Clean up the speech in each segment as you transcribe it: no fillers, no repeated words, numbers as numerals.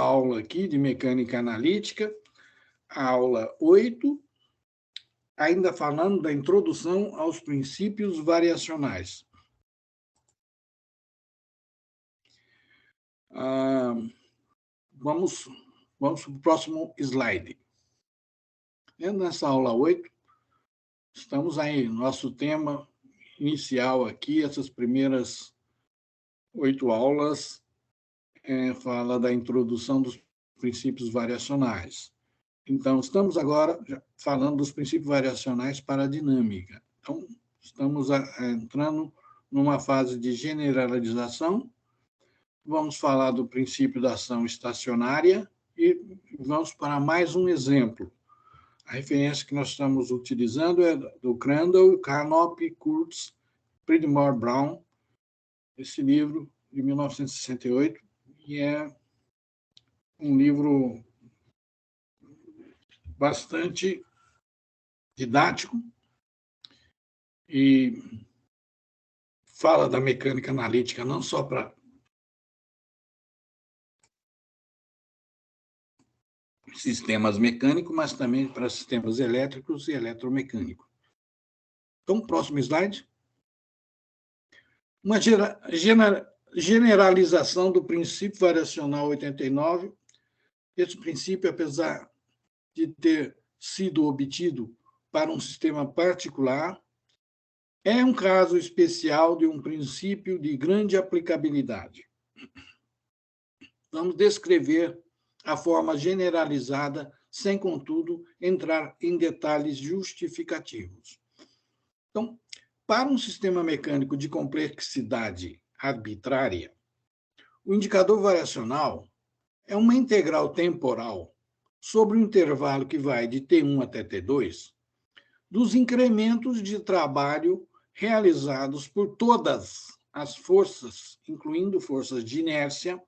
aula aqui de mecânica analítica, a aula 8, ainda falando da introdução aos princípios variacionais. Vamos para o próximo slide. Nessa aula 8, estamos aí, nosso tema inicial aqui, essas primeiras 8 aulas, fala da introdução dos princípios variacionais. Então, estamos agora falando dos princípios variacionais para a dinâmica. Então, estamos entrando numa fase de generalização. Vamos falar do princípio da ação estacionária e vamos para mais um exemplo. A referência que nós estamos utilizando é do Crandall, Carnop, Kurtz, Pridmore Brown, esse livro de 1968, e é um livro bastante didático e fala da mecânica analítica não só para sistemas mecânicos, mas também para sistemas elétricos e eletromecânicos. Então, próximo slide. Uma generalização do princípio variacional 89. Esse princípio, apesar de ter sido obtido para um sistema particular, é um caso especial de um princípio de grande aplicabilidade. Vamos descrever a forma generalizada, sem, contudo, entrar em detalhes justificativos. Então, para um sistema mecânico de complexidade arbitrária, o indicador variacional é uma integral temporal sobre o intervalo que vai de T1 até T2 dos incrementos de trabalho realizados por todas as forças, incluindo forças de inércia,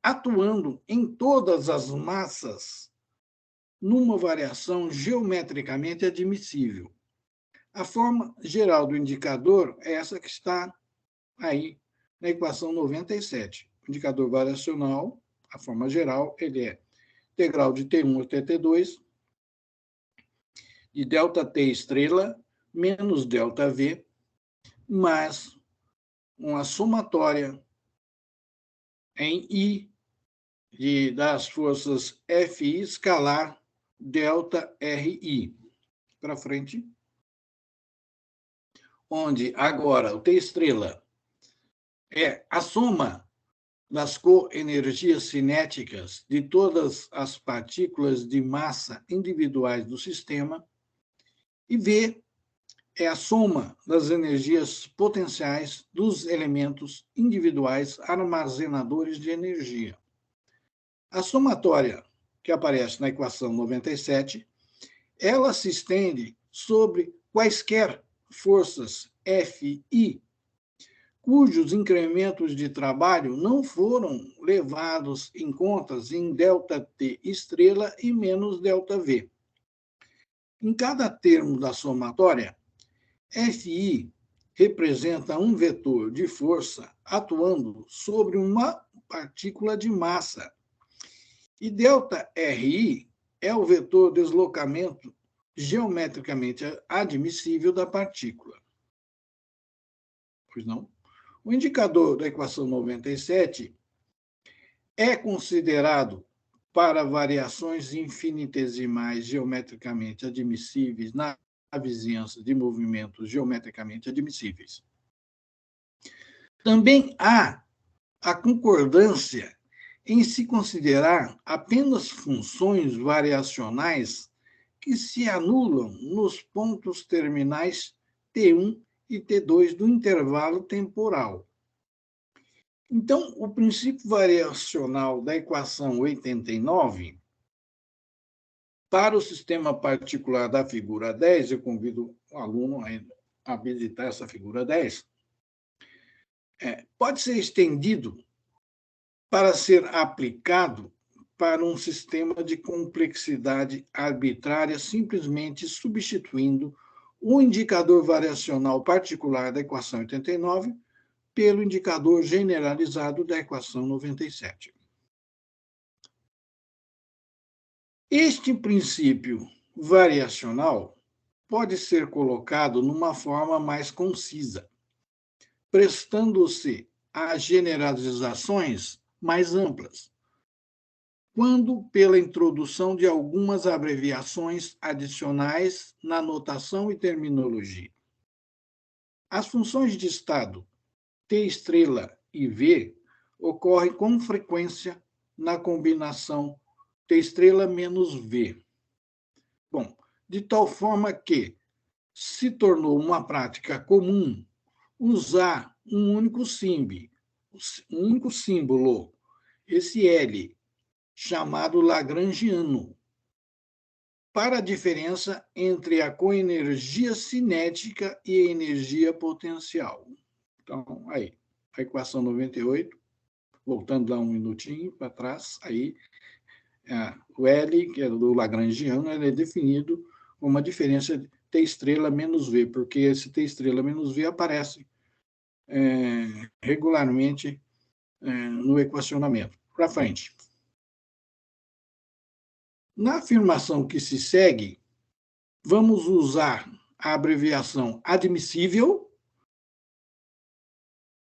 atuando em todas as massas numa variação geometricamente admissível. A forma geral do indicador é essa que está aí na equação 97. O indicador variacional, a forma geral, ele é integral de T1 até T2, de ΔT estrela menos ΔV, mais uma somatória em I das forças FI escalar ΔRI. Para frente. Onde agora o T estrela é a soma das coenergias cinéticas de todas as partículas de massa individuais do sistema, e V é a soma das energias potenciais dos elementos individuais armazenadores de energia. A somatória que aparece na equação 97, ela se estende sobre quaisquer forças FI, cujos incrementos de trabalho não foram levados em contas em ΔT estrela e menos ΔV. Em cada termo da somatória, FI representa um vetor de força atuando sobre uma partícula de massa, e ΔRI é o vetor de deslocamento geometricamente admissível da partícula. Pois não? O indicador da equação 97 é considerado para variações infinitesimais geometricamente admissíveis na vizinhança de movimentos geometricamente admissíveis. Também há a concordância em se considerar apenas funções variacionais que se anulam nos pontos terminais T1 e T2 do intervalo temporal. Então, o princípio variacional da equação 89, para o sistema particular da figura 10, eu convido o aluno a visitar essa figura 10, pode ser estendido para ser aplicado para um sistema de complexidade arbitrária, simplesmente substituindo o indicador variacional particular da equação 89 pelo indicador generalizado da equação 97. Este princípio variacional pode ser colocado numa forma mais concisa, prestando-se a generalizações mais amplas, quando pela introdução de algumas abreviações adicionais na notação e terminologia. As funções de estado T' e V ocorrem com frequência na combinação T' menos V. Bom, de tal forma que se tornou uma prática comum usar um único símbolo, esse L, chamado lagrangiano, para a diferença entre a coenergia cinética e a energia potencial. Então, aí, a equação 98, voltando lá um minutinho para trás, aí, o L, que é do lagrangiano, ele é definido como uma diferença de T' menos V, porque esse T' menos V aparece regularmente no equacionamento. Para frente. Na afirmação que se segue, vamos usar a abreviação admissível,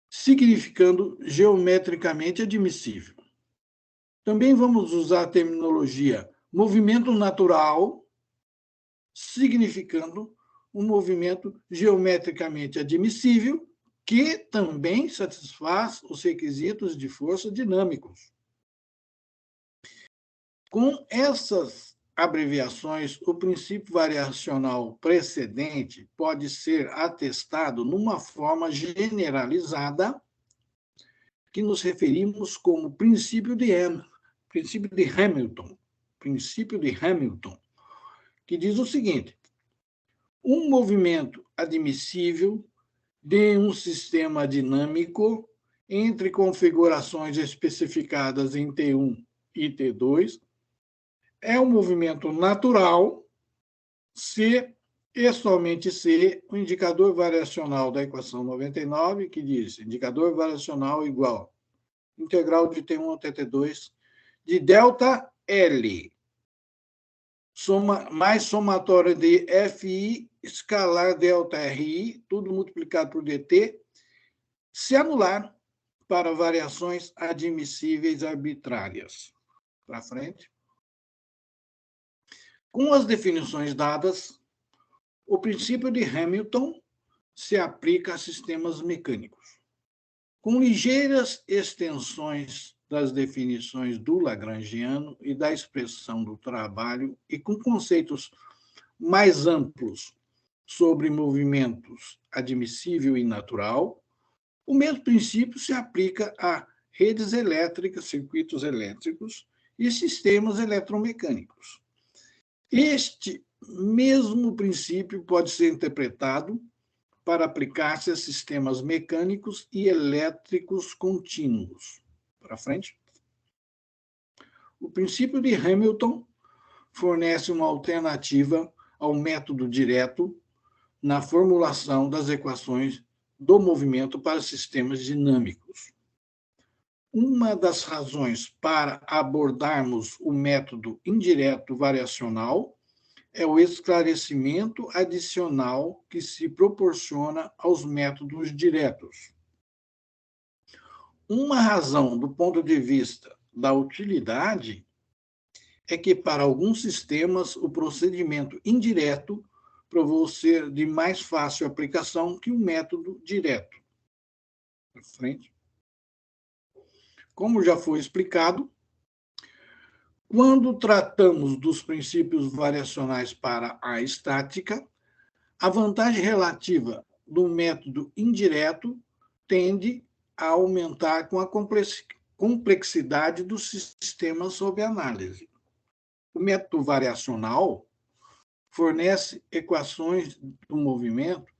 significando geometricamente admissível. Também vamos usar a terminologia movimento natural, significando um movimento geometricamente admissível, que também satisfaz os requisitos de força dinâmicos. Com essas abreviações, o princípio variacional precedente pode ser atestado numa forma generalizada, que nos referimos como princípio de Hamilton, que diz o seguinte: um movimento admissível de um sistema dinâmico entre configurações especificadas em T1 e T2 é um movimento natural se e somente se o indicador variacional da equação 99, que diz indicador variacional igual integral de T1 até T2 de delta L, mais somatória de FI escalar delta RI, tudo multiplicado por DT, se anular para variações admissíveis arbitrárias. Para frente. Com as definições dadas, o princípio de Hamilton se aplica a sistemas mecânicos. Com ligeiras extensões das definições do lagrangiano e da expressão do trabalho e com conceitos mais amplos sobre movimentos admissível e natural, o mesmo princípio se aplica a redes elétricas, circuitos elétricos e sistemas eletromecânicos. Este mesmo princípio pode ser interpretado para aplicar-se a sistemas mecânicos e elétricos contínuos. Para frente. O princípio de Hamilton fornece uma alternativa ao método direto na formulação das equações do movimento para sistemas dinâmicos. Uma das razões para abordarmos o método indireto variacional é o esclarecimento adicional que se proporciona aos métodos diretos. Uma razão, do ponto de vista da utilidade, é que, para alguns sistemas, o procedimento indireto provou ser de mais fácil aplicação que o método direto. Para frente. Como já foi explicado, quando tratamos dos princípios variacionais para a estática, a vantagem relativa do método indireto tende a aumentar com a complexidade dos sistemas sob análise. O método variacional fornece equações do movimento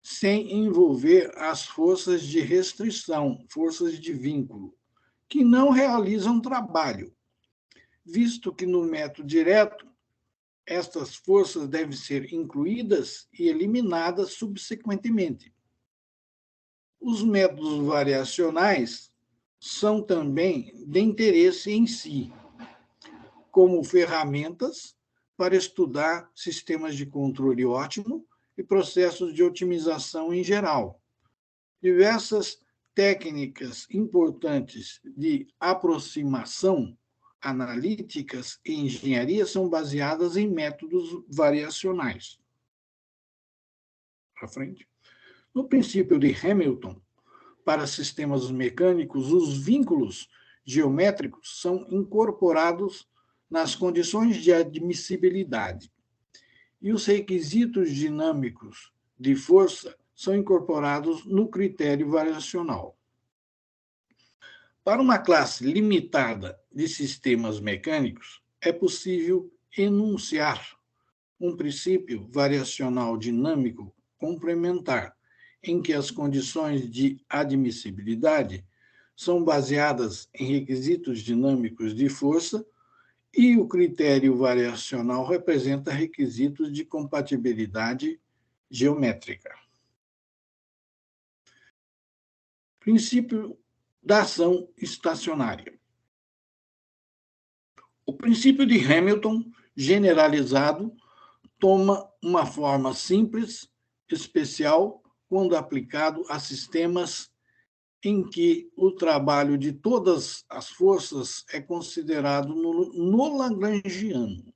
sem envolver as forças de restrição, forças de vínculo, que não realizam trabalho, visto que no método direto, estas forças devem ser incluídas e eliminadas subsequentemente. Os métodos variacionais são também de interesse em si, como ferramentas para estudar sistemas de controle ótimo e processos de otimização em geral. Diversas técnicas importantes de aproximação analíticas e engenharia são baseadas em métodos variacionais. Para frente. No princípio de Hamilton, para sistemas mecânicos, os vínculos geométricos são incorporados nas condições de admissibilidade e os requisitos dinâmicos de força são incorporados no critério variacional. Para uma classe limitada de sistemas mecânicos, é possível enunciar um princípio variacional dinâmico complementar, em que as condições de admissibilidade são baseadas em requisitos dinâmicos de força e o critério variacional representa requisitos de compatibilidade geométrica. Princípio da ação estacionária. O princípio de Hamilton, generalizado, toma uma forma simples, especial, quando aplicado a sistemas em que o trabalho de todas as forças é considerado no lagrangiano.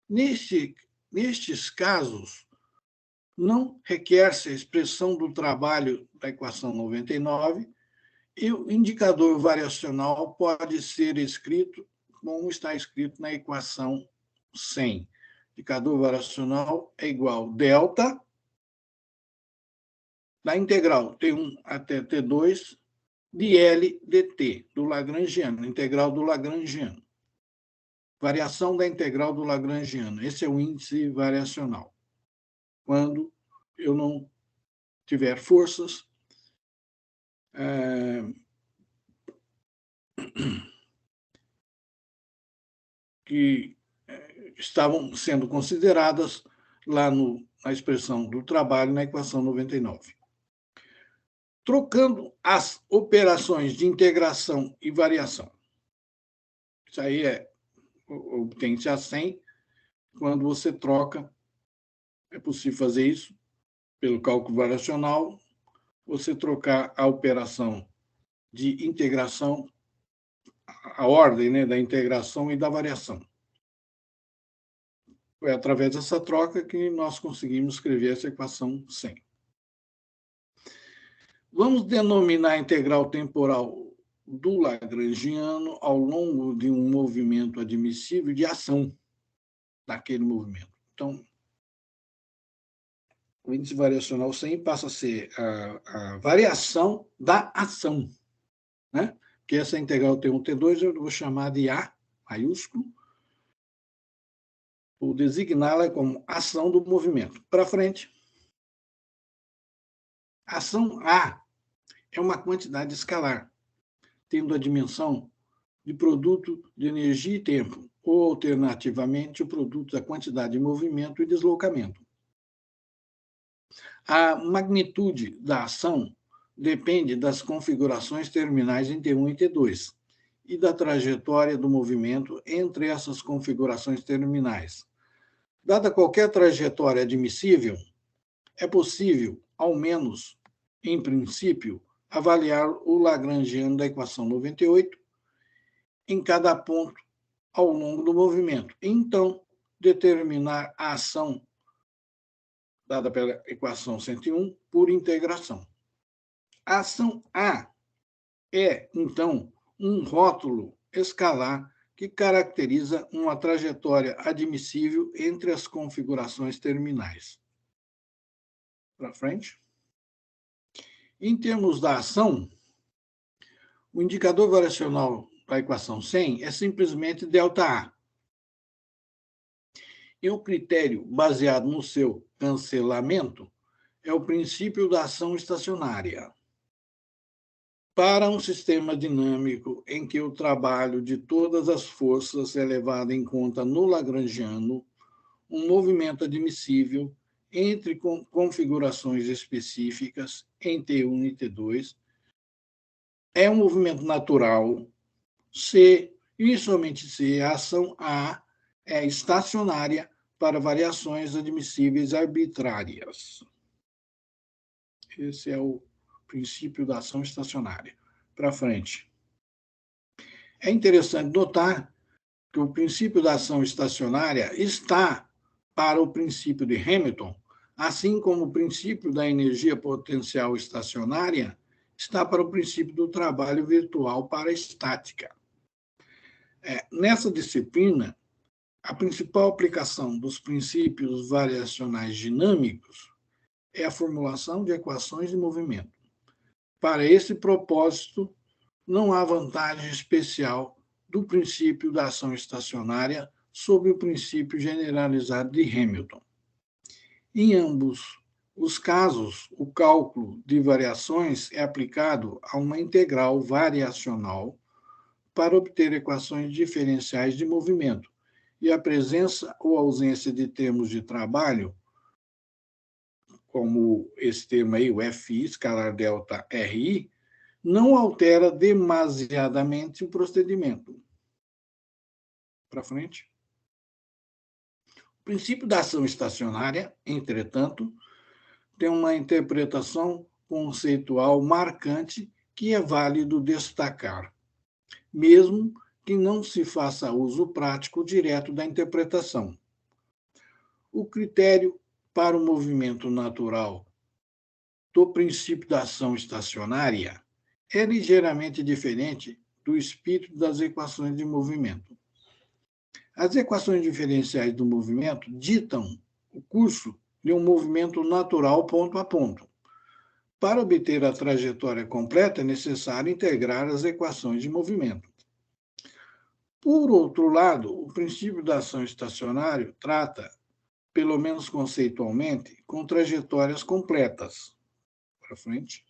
Nestes casos, não requer-se a expressão do trabalho da equação 99 e o indicador variacional pode ser escrito como está escrito na equação 100. O indicador variacional é igual a delta da integral T1 até T2 de L dt, do lagrangiano, integral do lagrangiano. Variação da integral do lagrangiano. Esse é o índice variacional. Quando eu não tiver forças que estavam sendo consideradas lá na expressão do trabalho, na equação 99. Trocando as operações de integração e variação. Isso aí obtém-se a 100 quando você troca. É possível fazer isso pelo cálculo variacional, você trocar a operação de integração, a ordem, né, da integração e da variação. Foi através dessa troca que nós conseguimos escrever essa equação 100. Vamos denominar a integral temporal do lagrangiano ao longo de um movimento admissível de ação daquele movimento. Então, o índice variacional 100 passa a ser a variação da ação, né? Que essa integral T1, T2 eu vou chamar de A maiúsculo, ou designá-la como ação do movimento. Para frente. Ação A é uma quantidade escalar, tendo a dimensão de produto de energia e tempo, ou, alternativamente, o produto da quantidade de movimento e deslocamento. A magnitude da ação depende das configurações terminais em T1 e T2 e da trajetória do movimento entre essas configurações terminais. Dada qualquer trajetória admissível, é possível, ao menos em princípio, avaliar o lagrangiano da equação 98 em cada ponto ao longo do movimento. Então, determinar a ação dada pela equação 101 por integração. A ação A é, então, um rótulo escalar que caracteriza uma trajetória admissível entre as configurações terminais. Para frente. Em termos da ação, o indicador variacional da equação 100 é simplesmente ΔA. E o critério baseado no seu cancelamento é o princípio da ação estacionária. Para um sistema dinâmico em que o trabalho de todas as forças é levado em conta no lagrangiano, um movimento admissível entre configurações específicas em T1 e T2 é um movimento natural se e somente se a ação A é estacionária para variações admissíveis arbitrárias. Esse é o princípio da ação estacionária. Para frente. É interessante notar que o princípio da ação estacionária está para o princípio de Hamilton, assim como o princípio da energia potencial estacionária está para o princípio do trabalho virtual para a estática. Nessa disciplina, a principal aplicação dos princípios variacionais dinâmicos é a formulação de equações de movimento. Para esse propósito, não há vantagem especial do princípio da ação estacionária sobre o princípio generalizado de Hamilton. Em ambos os casos, o cálculo de variações é aplicado a uma integral variacional para obter equações diferenciais de movimento, e a presença ou ausência de termos de trabalho, como esse termo aí, o FI, escalar delta RI, não altera demasiadamente o procedimento. Para frente. O princípio da ação estacionária, entretanto, tem uma interpretação conceitual marcante que é válido destacar, mesmo que não se faça uso prático direto da interpretação. O critério para o movimento natural do princípio da ação estacionária é ligeiramente diferente do espírito das equações de movimento. As equações diferenciais do movimento ditam o curso de um movimento natural ponto a ponto. Para obter a trajetória completa, é necessário integrar as equações de movimento. Por outro lado, o princípio da ação estacionária trata, pelo menos conceitualmente, com trajetórias completas. Para frente.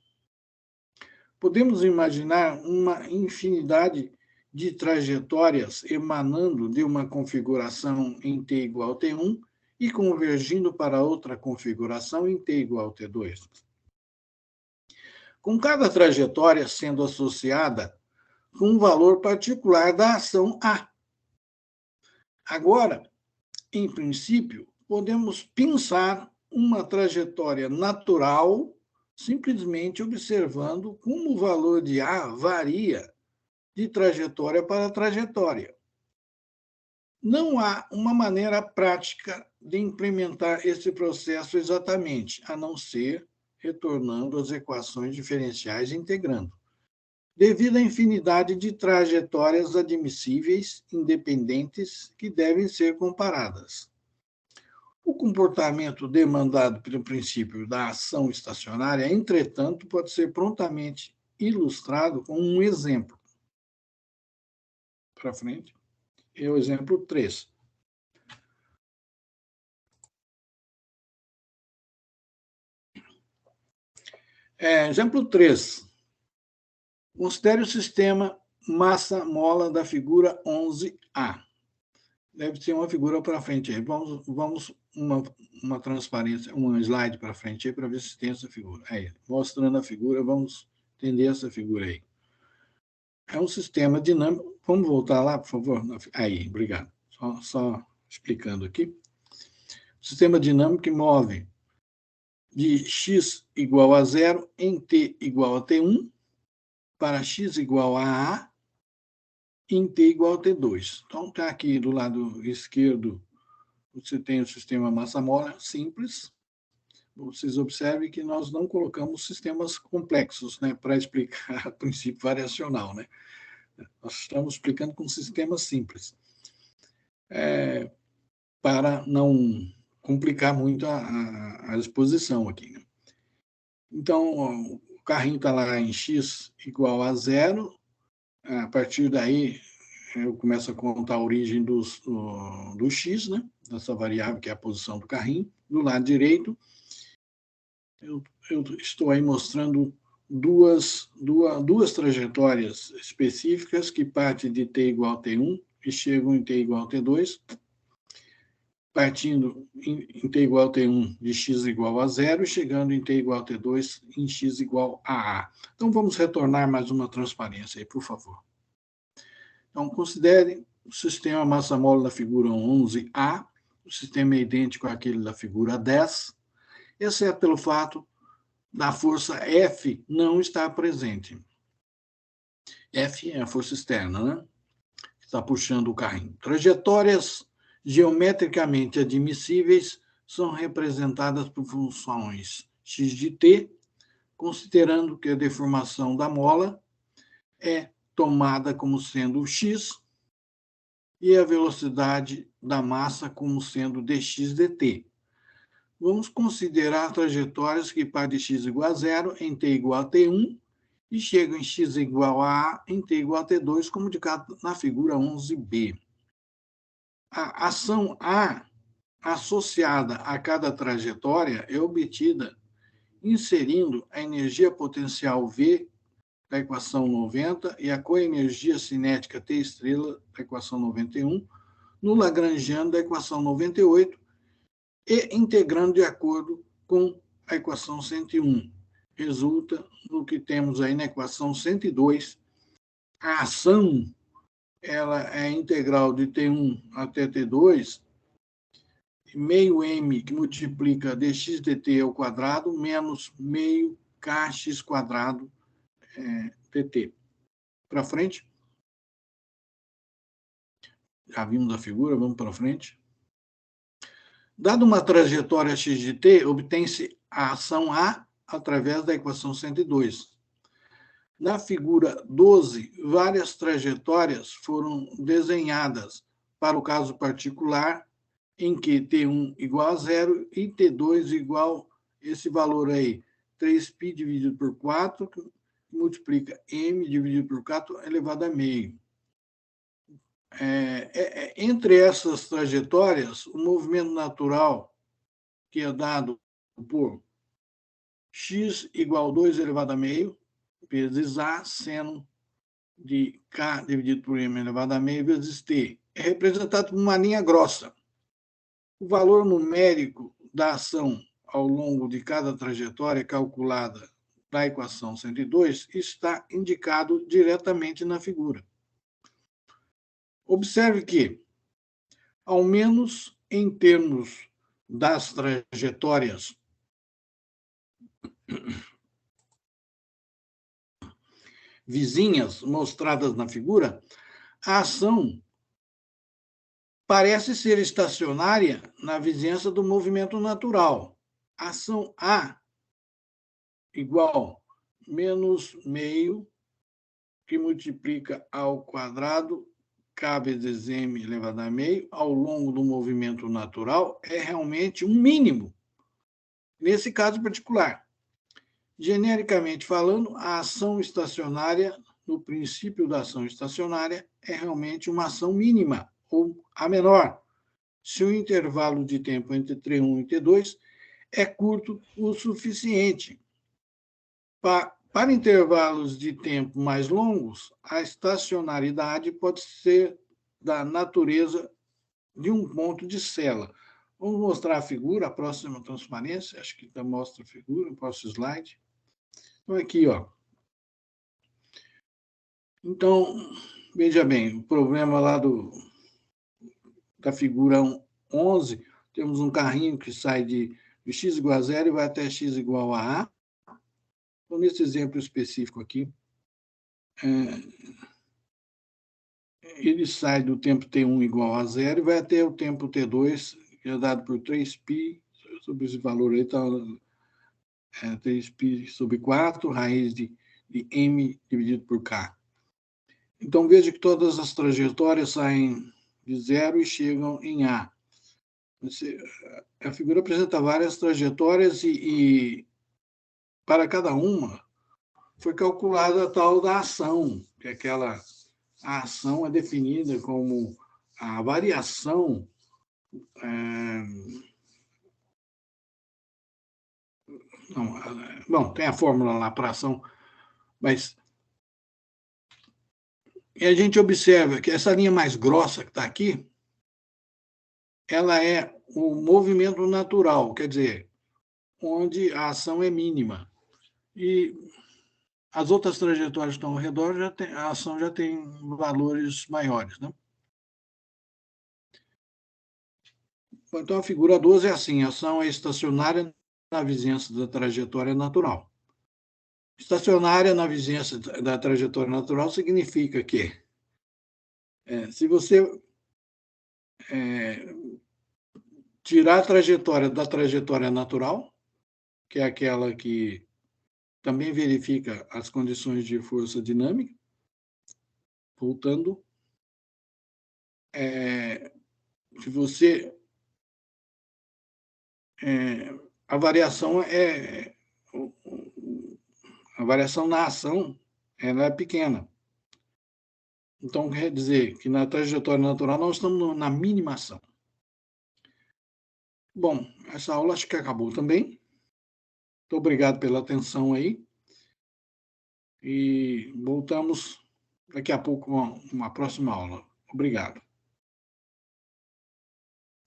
Podemos imaginar uma infinidade de trajetórias emanando de uma configuração em t igual a T1 e convergindo para outra configuração em t igual a T2. Com cada trajetória sendo associada com um valor particular da ação A. Agora, em princípio, podemos pensar uma trajetória natural simplesmente observando como o valor de A varia de trajetória para trajetória. Não há uma maneira prática de implementar esse processo exatamente, a não ser retornando às equações diferenciais e integrando, devido à infinidade de trajetórias admissíveis, independentes, que devem ser comparadas. O comportamento demandado pelo princípio da ação estacionária, entretanto, pode ser prontamente ilustrado com um exemplo. Para frente. É o exemplo 3. Exemplo 3. Considere o sistema massa-mola da figura 11A. Deve ser uma figura para frente aí. Vamos uma transparência, um slide para frente aí para ver se tem essa figura. Aí, mostrando a figura, vamos entender essa figura aí. É um sistema dinâmico. Vamos voltar lá, por favor? Aí, obrigado. Só explicando aqui. O sistema dinâmico que move de x igual a 0 em t igual a T1 para x igual a A em t igual a T2. Então, está aqui do lado esquerdo, você tem o sistema massa-mola simples. Vocês observem que nós não colocamos sistemas complexos, né, para explicar o princípio variacional, né? Nós estamos explicando com sistemas simples, para não complicar muito a exposição aqui, né? Então, o carrinho está lá em x igual a 0. A partir daí, eu começo a contar a origem do x, né? Dessa variável que é a posição do carrinho. Do lado direito, eu estou aí mostrando duas trajetórias específicas que partem de t igual a T1 e chegam em t igual a T2, partindo em t igual a T1 de x igual a 0 e chegando em t igual a T2 em x igual a A. Então, vamos retornar mais uma transparência aí, por favor. Então, considere o sistema massa-mole da figura 11A, o sistema é idêntico àquele da figura 10, exceto pelo fato da força F não estar presente. F é a força externa, né? Que está puxando o carrinho. Trajetórias geometricamente admissíveis são representadas por funções x de t, considerando que a deformação da mola é tomada como sendo x e a velocidade da massa como sendo dx dt. Vamos considerar trajetórias que partem de x igual a zero em t igual a t1 e chegam em x igual a em t igual a t2, como indicado na figura 11b. A ação A associada a cada trajetória é obtida inserindo a energia potencial V da equação 90 e a coenergia cinética T estrela da equação 91 no Lagrangiano da equação 98 e integrando de acordo com a equação 101. Resulta no que temos aí na equação 102. A ação ela é integral de T1 até T2, meio m que multiplica dx dt ao quadrado menos meio kx quadrado dt. Para frente. Já vimos a figura, vamos para frente. Dada uma trajetória x de t, obtém-se a ação A através da equação 102. Na figura 12, várias trajetórias foram desenhadas para o caso particular em que T1 igual a zero e T2 igual esse valor aí, 3π dividido por 4, que multiplica m dividido por 4 elevado a meio. Entre essas trajetórias, o movimento natural, que é dado por x igual a 2 elevado a meio, vezes a seno de k dividido por m elevado a meio vezes t, é representado por uma linha grossa. O valor numérico da ação ao longo de cada trajetória calculada da equação 102 está indicado diretamente na figura. Observe que, ao menos em termos das trajetórias vizinhas mostradas na figura, a ação parece ser estacionária na vizinhança do movimento natural. Ação A igual menos meio, que multiplica ao quadrado k vezes m elevado a meio ao longo do movimento natural é realmente um mínimo, nesse caso particular. Genericamente falando, a ação estacionária, no princípio da ação estacionária, é realmente uma ação mínima, ou a menor, se o intervalo de tempo entre T1 e T2 é curto o suficiente. Para intervalos de tempo mais longos, a estacionariedade pode ser da natureza de um ponto de sela. Vamos mostrar a figura, a próxima transparência, acho que mostra a figura, o próximo slide. Então, aqui, ó. Então, veja bem, o problema lá da figura 11, temos um carrinho que sai de x igual a zero e vai até x igual a A. Então, nesse exemplo específico aqui, ele sai do tempo t1 igual a zero e vai até o tempo t2, que é dado por 3π, sobre esse valor aí, está 3π sobre 4, raiz de m dividido por k. Então, veja que todas as trajetórias saem de zero e chegam em A. A figura apresenta várias trajetórias e para cada uma foi calculada a tal da ação, que a ação é definida como a variação bom, tem a fórmula lá para ação, mas e a gente observa que essa linha mais grossa que está aqui, ela é o movimento natural, quer dizer, onde a ação é mínima. E as outras trajetórias que estão ao redor, a ação já tem valores maiores, né? Então, a figura 12 é assim: a ação é estacionária na vizinhança da trajetória natural. Estacionária na vizinhança da trajetória natural significa que, se você tirar a trajetória da trajetória natural, que é aquela que também verifica as condições de força dinâmica, voltando, se você a variação a variação na ação ela é pequena. Então, quer dizer que na trajetória natural nós estamos na mínima ação. Bom, essa aula acho que acabou também. Muito obrigado pela atenção aí. E voltamos daqui a pouco com uma próxima aula. Obrigado.